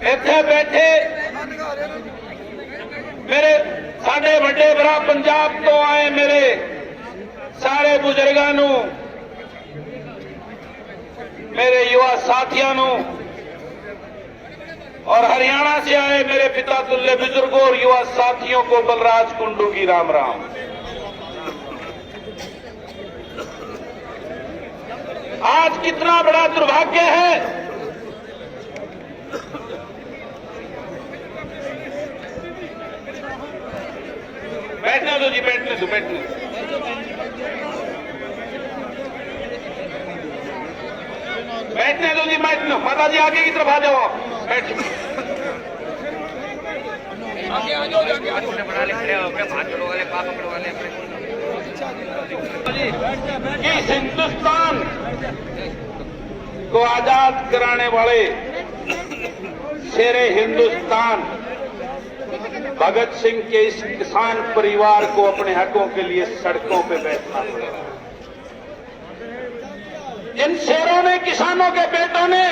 ਇੱਥੇ ਬੈਠੇ मेरे साडे वड्डे भरा पंजाब तो आए मेरे सारे बुजुर्गों नूं, मेरे युवा साथियों नूं और हरियाणा से आए मेरे पिता तुल्य बुजुर्गों और युवा साथियों को बलराज कुंडू की राम राम। आज कितना बड़ा दुर्भाग्य है, बैठने दो जी, बैठने दो, बैठने बैठने दो जी, बैठने दो। माता जी आगे की तरफ आ जाओ, बैठ आगे आ जाओ, आगे बना ले, खड़े हो गए, हाथ जोड़ो वाले, पाप पकड़ो वाले कि हिंदुस्तान को आजाद कराने वाले शेरे हिंदुस्तान भगत सिंह के इस किसान परिवार को अपने हकों के लिए सड़कों पे बैठना पड़ेगा। इन शेरों ने, किसानों के बेटों ने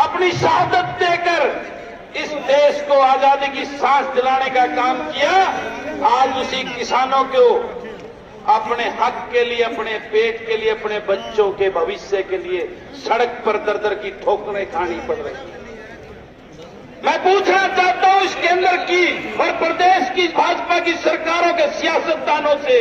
अपनी शहादत देकर इस देश को आजादी की सांस दिलाने का काम किया। आज उसी किसानों को अपने हक के लिए, अपने पेट के लिए, अपने बच्चों के भविष्य के लिए सड़क पर दर-दर की ठोकरें खानी पड़ रही है। मैं पूछना चाहता हूं इस केंद्र की और प्रदेश की भाजपा की सरकारों के सियासतदानों से,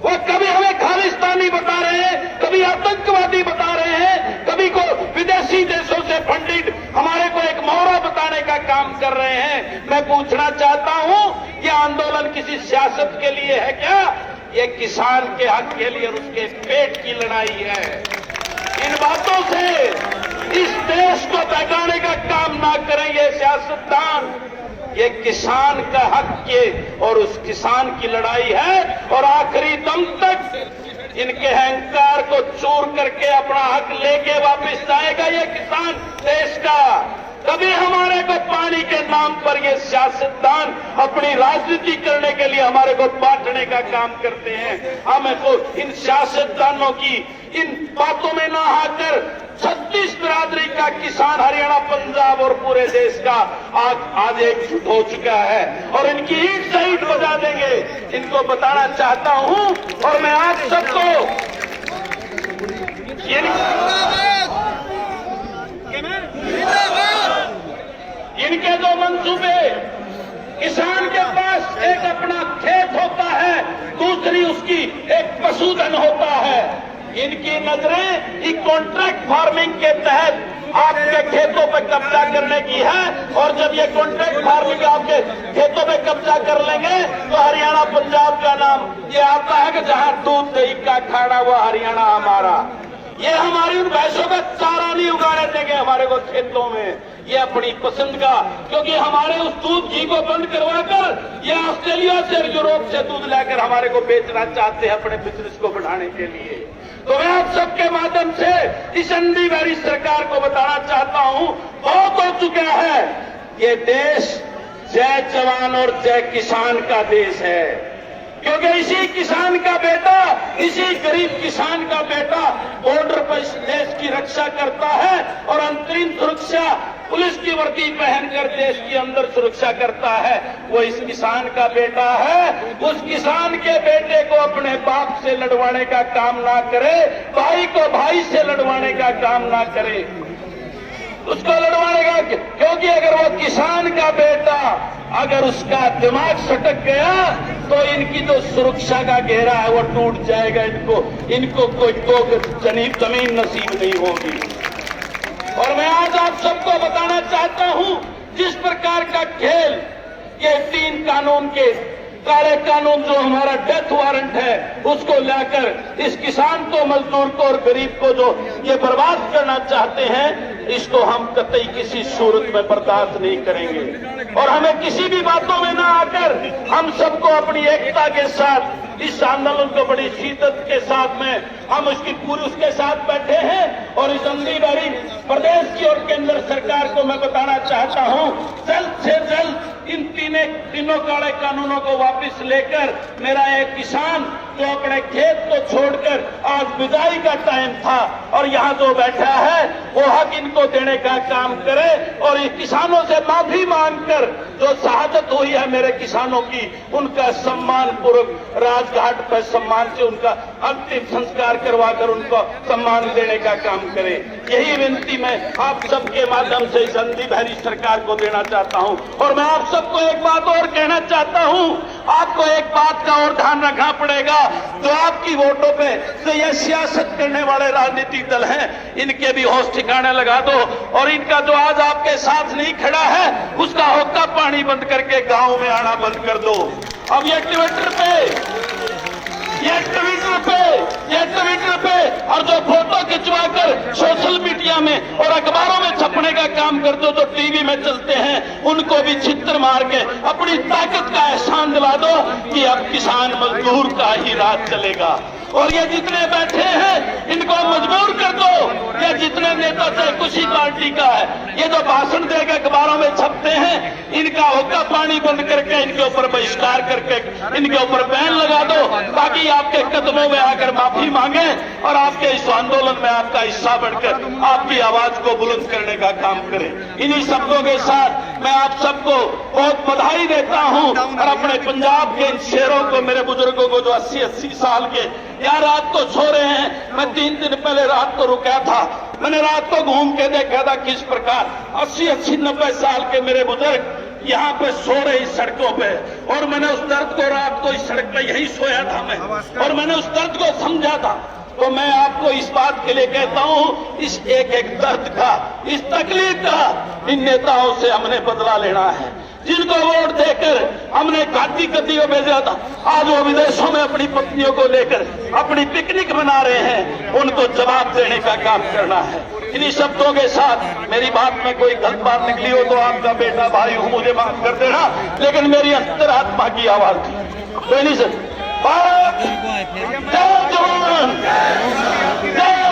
वो कभी हमें खालिस्तानी बता रहे हैं, कभी आतंकवादी बता रहे हैं, कभी को विदेशी देशों से फंडिड हमारे को एक मोहरा बताने का काम कर रहे हैं। मैं पूछना चाहता हूं, यह आंदोलन किसी सियासत के लिए है क्या? ये किसान के हक के लिए और उसके पेट की लड़ाई है। इन बातों से इस देश को बहकाने का काम ना करें ये सियासतदान। ये किसान का हक के और उस किसान की लड़ाई है और आखिरी दम तक इनके अहंकार को चूर करके अपना हक लेके वापस आएगा ये किसान देश का। कभी हमारे को पानी के नाम पर ये सियासतदान अपनी राजनीति करने के लिए हमारे को बांटने का काम करते हैं। हमें तो इन सियासतदानों की इन बातों में ना आकर 36 बिरादरी का किसान हरियाणा, पंजाब और पूरे देश का आज एकजुट हो चुका है और इनकी ईंट से ईंट बजा देंगे। इनको बताना चाहता हूं और मैं आप सबको इनके जो मंसूबे, किसान के पास एक अपना खेत होता है, दूसरी उसकी एक पशुधन होता है। इनकी नजरें एक कॉन्ट्रैक्ट फार्मिंग के तहत आपके खेतों पर कब्जा करने की है और जब ये कॉन्ट्रैक्ट फार्मिंग आपके खेतों पे कब्जा कर लेंगे तो हरियाणा, पंजाब का नाम ये आता है कि जहां दूध दही का खाना हुआ हरियाणा हमारा। ये हमारी उन भैंसों का चारा नहीं उगाने देंगे हमारे को खेतों में, ये अपनी पसंद का, क्योंकि हमारे उस दूध घी को बंद करवाकर ये ऑस्ट्रेलिया से, यूरोप से दूध लाकर हमारे को बेचना चाहते हैं अपने बिजनेस को बढ़ाने के लिए। तो मैं आप सबके माध्यम से इस अंधी भरी सरकार को बताना चाहता हूं, बहुत हो चुका है। ये देश जय जवान और जय किसान का देश है, क्योंकि इसी किसान का बेटा, इसी गरीब किसान का बेटा बॉर्डर पर इस देश की रक्षा करता है और अंतरिम सुरक्षा पुलिस की वर्दी पहनकर देश के अंदर सुरक्षा करता है। वो इस किसान का बेटा है। उस किसान के बेटे को अपने बाप से लड़वाने का काम ना करे, भाई को भाई से लड़वाने का काम ना करे, उसको लड़वाने का, क्योंकि अगर वो किसान का बेटा अगर उसका दिमाग सटक गया तो इनकी जो सुरक्षा का घेरा है वो टूट जाएगा। इनको कोई जमीन नसीब नहीं होगी। और मैं आज आप सबको बताना चाहता हूं, जिस प्रकार का खेल ये 3 कानून के काले कानून जो हमारा डेथ वारंट है उसको लाकर इस किसान को, मजदूर को और गरीब को जो ये बर्बाद करना चाहते हैं, इसको हम कतई किसी सूरत में बर्दाश्त नहीं करेंगे। और हमें किसी भी बातों में ना आकर हम सबको अपनी एकता के साथ इस आंदोलन को बड़ी शिद्दत के साथ में हम उसके साथ बैठे हैं। और इस अंधी भरी प्रदेश की और केंद्र सरकार को मैं बताना चाहता हूं, जल्द से जल्द इन तीनों काले कानूनों को वापस लेकर मेरा एक किसान जो अपने खेत को छोड़कर आज विदाई का टाइम था और यहाँ जो बैठा है वो हक इनको देने का काम करे और ये किसानों से माफी मांगकर जो शहादत हुई है मेरे किसानों की उनका सम्मान पूर्वक राजघाट पर सम्मान से उनका अंतिम संस्कार करवाकर उनको सम्मान देने का काम करे। यही विनती मैं आप सबके माध्यम से इस अंधी बहरी सरकार को देना चाहता हूं। और मैं आप सबको एक बात और कहना चाहता हूं, आपको एक बात का और ध्यान रखना पड़ेगा, जो आपकी वोटों पे जो ये सियासत करने वाले राजनीतिक दल हैं इनके भी होश ठिकाने लगा दो और इनका जो आज आपके साथ नहीं खड़ा है उसका होक्का पानी बंद करके गांव में आना बंद कर दो। अब ये ट्विटर पे और जो फोटो खिंचवाकर सोशल मीडिया में और अखबारों में छपने का काम करते हो, जो टीवी में चलते हैं उनको भी छित्र मार के अपनी ताकत का एहसान दिला दो कि अब किसान मजदूर का ही राज चलेगा। और ये जितने बैठे हैं इनको मजबूर कर दो, ये जितने नेता चाहे किसी पार्टी का है, ये जो भाषण देकर अखबारों में छपते हैं इनका होक्का पानी बंद करके इनके ऊपर बहिष्कार करके इनके ऊपर बैन लगा दो ताकि आपके कदमों में आकर माफी मांगे और आपके इस आंदोलन में आपका हिस्सा बनकर आपकी आवाज को बुलंद करने का काम करें। इन्हीं शब्दों के साथ मैं आप सबको बहुत बधाई देता हूं और अपने पंजाब के इन शेरों को, मेरे बुजुर्गों को जो 80-80 साल के या रात को सो रहे हैं, मैं 3 दिन पहले रात को रुका था, मैंने रात को घूम के देखा था किस प्रकार 80-90 साल के मेरे बुजुर्ग यहाँ पे सो रहे इस सड़कों पे और मैंने उस दर्द को रात को इस सड़क पे यही सोया था मैं और मैंने उस दर्द को समझा था। तो मैं आपको इस बात के लिए कहता हूं, इस एक दर्द का, इस तकलीफ का इन नेताओं से हमने बदला लेना है। जिनको वोट देकर हमने घाटी गद्दियों भेजा था, आज वो विदेशों में अपनी पत्नियों को लेकर अपनी पिकनिक मना रहे हैं, उनको जवाब देने का काम करना है। इन्हीं शब्दों के साथ मेरी बात में कोई गलत बात निकली हो तो आपका बेटा भाई हूं, मुझे माफ कर देना, लेकिन मेरी अंतरात्मा की आवाज थी। तो नहीं सर, भारत जय जवान जय